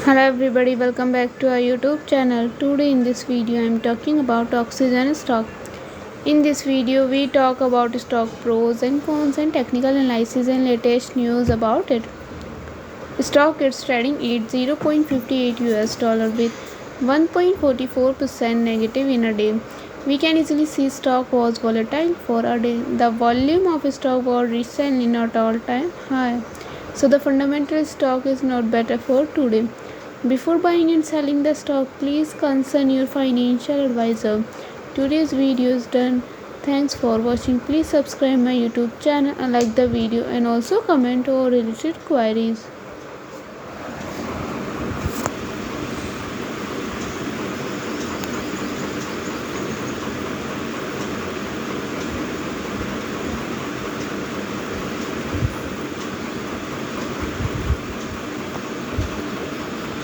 Hello everybody, welcome back to our YouTube channel. Today in this video I am talking about Oxygen stock. In this video we talk about stock pros and cons and technical analysis and latest news about it. Stock is trading at 0.58 US dollar with 1.44% negative in a day. We can easily see stock was volatile for a day. The volume of stock was recently not all-time high. So the fundamental stock is not better for today. Before buying and selling the stock, please consult your financial advisor. Today's video is done. Thanks for watching. Please subscribe my YouTube channel and like the video and also comment or related queries.